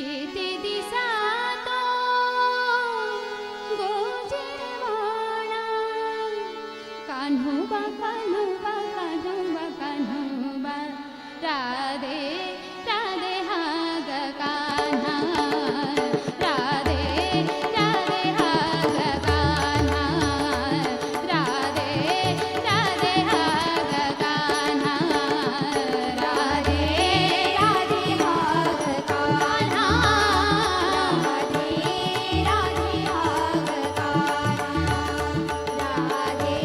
किती दिसातो गोजीरवाणा कान्होबा कान्होबा कान्होबा कान्होबा राधे राधे हा ग कान्हा राधे राधे हा ग कान्हा राधे राधे हा ग कान्हा राधे राधे हा ग कान्हा राधे राधे हा ग कान्हा राधे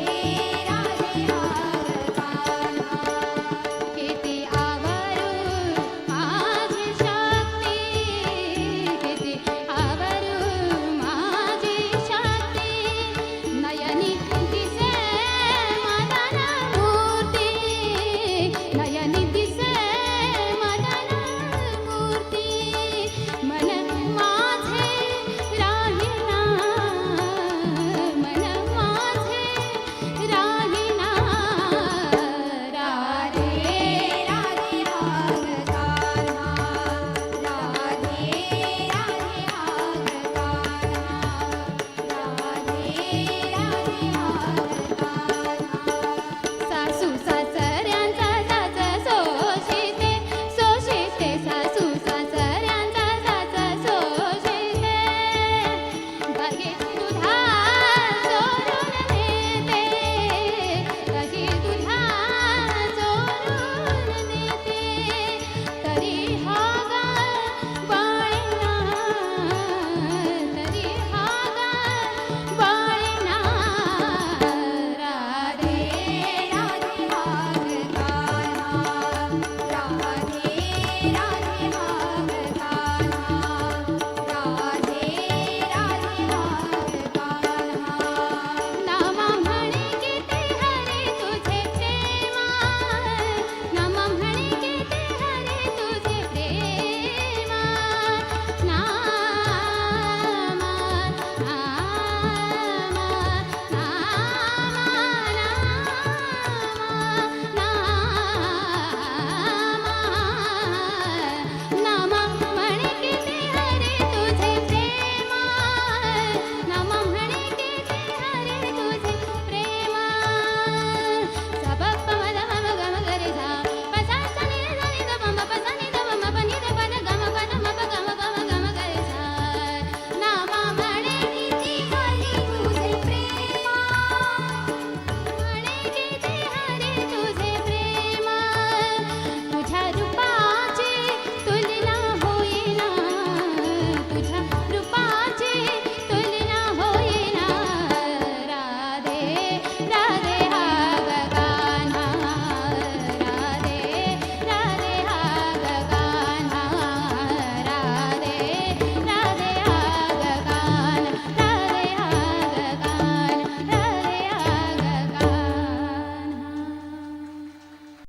राधे हा ग कान्हा किती आवरू माझी शक्ती किती आवरू माझी शक्ती नयनी दिसे मदन मूर्ती नयनी दिसे मदन मूर्ती मन माझे राहिना मन माझे राहिना राधे राधे हा ग कान्हा राधे राधे हा ग कान्हा राधे राधे हा ग कान्हा सासू सासऱ्यांचा सास सोशिते सोशिते सासू सासऱ्यांचा सास सोशिते कधी तुझा चोरून नेते कधी तुझा चोरून नेते तरी हा